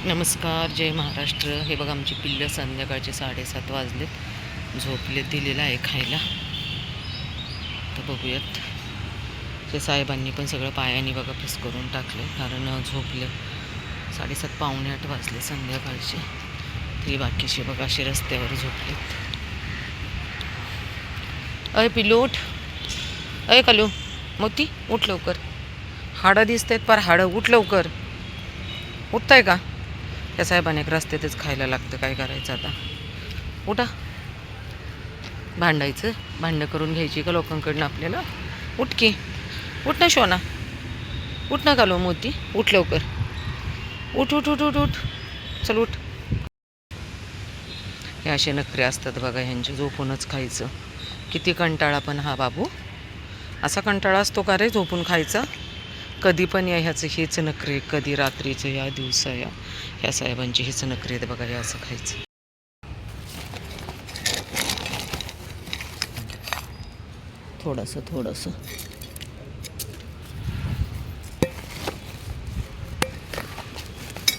नमस्कार, जय महाराष्ट्र. हे बघा आमची पिल्लं संध्याकाळचे 7:30 वाजलेत. झोपले, दिलेलं आहे खायला. तर बघूयात. ते साहेबांनी पण सगळं पायाने बघा फिस करून टाकले, कारण झोपले. 7:30 पावणे 8 वाजले संध्याकाळचे. ती बाकीचे बघा असे रस्त्यावर झोपलेत. अय पिल्लू उठ. अय कालू मोती उठ लवकर. हाडं दिसत आहेत पर हाडं, उठ लवकर. उठताय का? त्या साहेबाने एक रस्त्यातच खायला लागतं, काय करायचं आता. उठा. भांडायचं, भांडणं करून घ्यायची का लोकांकडनं आपल्याला? उठ की, उठ ना शोना, उठ ना कालो मोती, उठ लवकर. उठ उठ उठ उठ उठ, चल उठ. हे असे नखरे असतात बघा ह्यांचे, झोपूनच खायचं. किती कंटाळा पण हा बाबू. असा कंटाळा असतो का रे झोपून खायचा? कधी पण या ह्याचं हेच नखरे, कधी रात्रीचं या दिवसा या ह्या साहेबांचे हेच नखरे आहेत बघा, हे असं खायचं. थोडंसं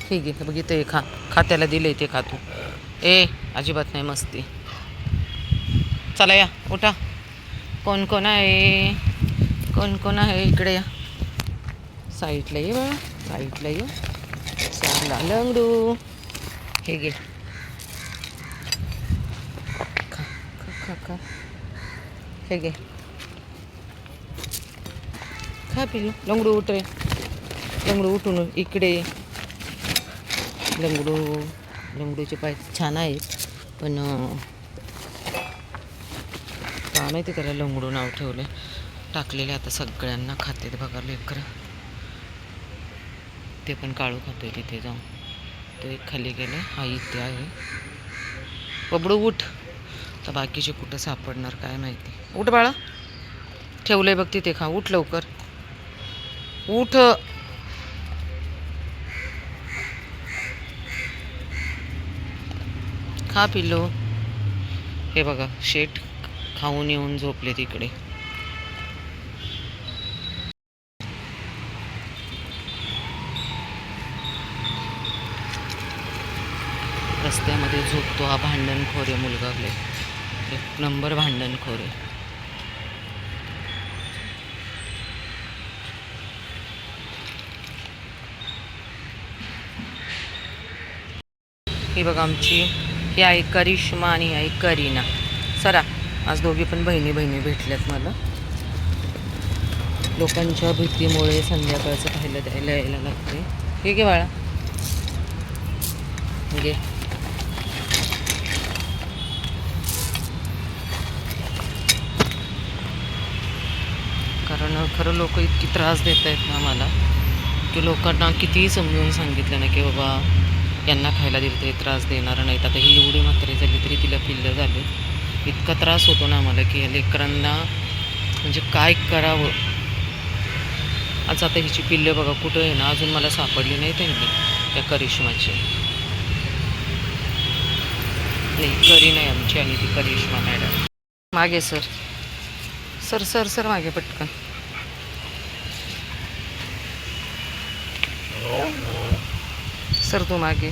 ठीक आहे. बघितलं हे खा, खात्याला दिले ते खा तू. अजिबात नाही मस्ती. चला या, उठा. कोण कोण आहे, कोण कोण आहे इकडे या. साईडला ये बघा, साईडला ये. चालला लंगडू. हे घे, खा खा खा खा. हे घे, खा पिलू. लंगडू उठ रे, लंगडू उठून इकडे. लंगडूचे पाय छान आहेत, पण काय माहिती त्याला लंगडू नाव ठेवले. टाकलेले आता सगळ्यांना खाते बघा लेकरं. ते पण काळू खातोय तिथे जाऊन. तो एक खाली गेला, हा इथे आहे. बबडू उठ. तर बाकीचे कुठं सापडणार काय माहिती. उठ बाळा, ठेवलंय बघ तिथे, खा. उठ लवकर, उठ. खा पिल्लो. हे बघा शेट खाऊन येऊन झोपले तिकडे. रस्त्यामध्ये झोपतो हा भांडणखोर आहे मुलगा. एक नंबर भांडणखोर आहे. ही बघा आमची, ही आहे करिश्मा आणि ही आहे करीना. सरा, आज दोघी पण बहिणी बहिणी भेटल्यात मला. लोकांच्या भीतीमुळे संध्याकाळचं खायला द्यायला यायला लागते. हे घे बाळा, घे. कारण खरं लोक इतकी त्रास देत आहेत ना मला, की लोकांना कितीही समजून सांगितलं ना की बाबा यांना खायला दिलं तरी त्रास देणार नाहीत. आता ही एवढी म्हातारी झाली तरी तिला पिल्लं झाले. इतका त्रास होतो ना मला की या लेकरांना म्हणजे काय करावं. आज आता हिची पिल्लं बघा कुठं आहे ना, अजून मला सापडली नाही त्यांनी, त्या करिश्माची. नाही, करी नाही आमची, आणि ती करिश्मा मॅडम. मागे सर, सर सर सर मागे पटकन. सर तू मागे.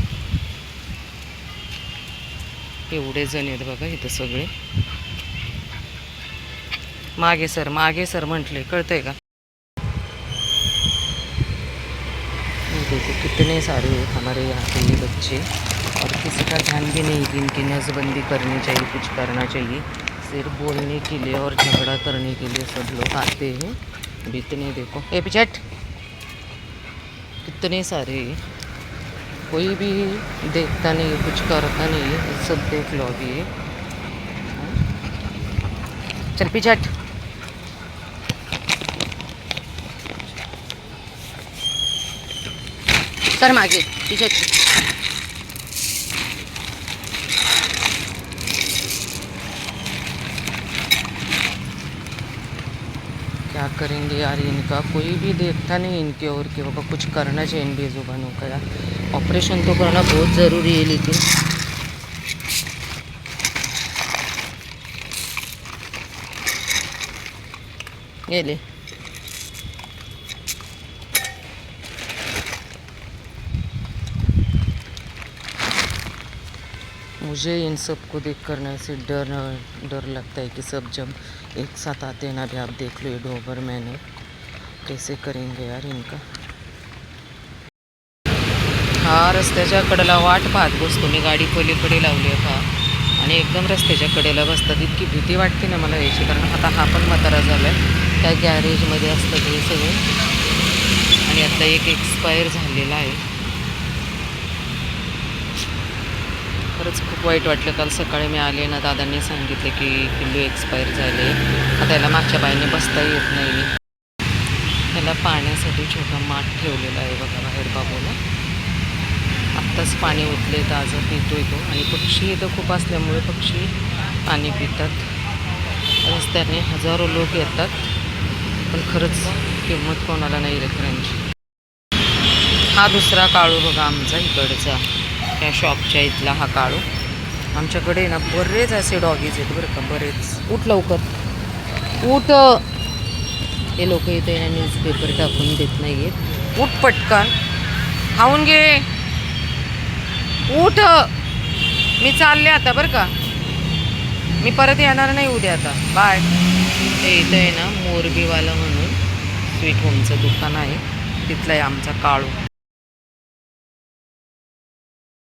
एवढे जण आहेत बघा इथं सगळे. मागे सर, मागे सर म्हटले, कळतंय का? देखो कितने सारे हमारे यहाँ पे ये बच्चे, और किसी का ध्यान भी नहीं कि इनकी नसबंदी करनी चाहिए, कुछ करना चाहिए. सिर्फ बोलने के लिए और झगड़ा करने के लिए सब लोग आते हैं. इतने देखो, ए पिचट, कितने सारे. कोई भी देखता नहीं, कुछ करता नहीं. सब देख लो अभी. चल पिचट. सर मागे, पिचट. क्या करेंगे यार, इनका कोई भी देखता नहीं इनके और कि बाबा कुछ करना चाहिए इन बेजुबानों का यार. ऑपरेशन तो करना बहुत ज़रूरी है, लेकिन ये ले. मुझे इन सबको देख कर ना ऐसे डर लगता है कि सब जब एक साथ आते हैं ना, अभी आप देख लो ये डोबर मैंने कैसे करेंगे यार इनका. हा रस्त्याच्या कडेला वाट पाहत बसतो मी, गाडी पलीकडे लावली आहे पहा आणि एकदम रस्त्याच्या कडेला बसतात. इतकी भीती वाटते ना मला याची, कारण आता हा पण म्हातारा झाला आहे. त्या गॅरेजमध्ये असतं ते सगळं आणि आता एक एक्सपायर झालेला आहे. खरंच खूप वाईट वाटलं. काल सकाळी मी आले ना, दादांनी सांगितले की पिल्लू एक्सपायर झाले. आता याला मागच्या बाईने बसता येत नाही. त्याला पाण्यासाठी छोटा माठ ठेवलेला आहे बघा बाहेर बाबूला. आत्ताच पाणी ओतले ताजं पितोय तो. आणि पक्षी इथं खूप असल्यामुळे पक्षी पाणी पितात. रस्त्याने हजारो लोक येतात, पण खरंच किंमत कोणाला नाही लेकरांची. हा दुसरा काळू बघा आमचा इकडचा, त्या शॉपच्या इथला हा काळू. आमच्याकडे ना बरेच असे डॉगीज आहेत बरं का, बरेच. उठ लवकर उठ. हे लोक इथे ना न्यूजपेपर टाकून देत नाही आहेत. उठ पटकन, खाऊन घे, उठ. मी चालले आता बरं का, मी परत येणार नाही उद्या आता, बाय. ते इथं आहे ना मोरबीवाला म्हणून स्वीट होमचं दुकान आहे, तिथलं आहे आमचा काळू.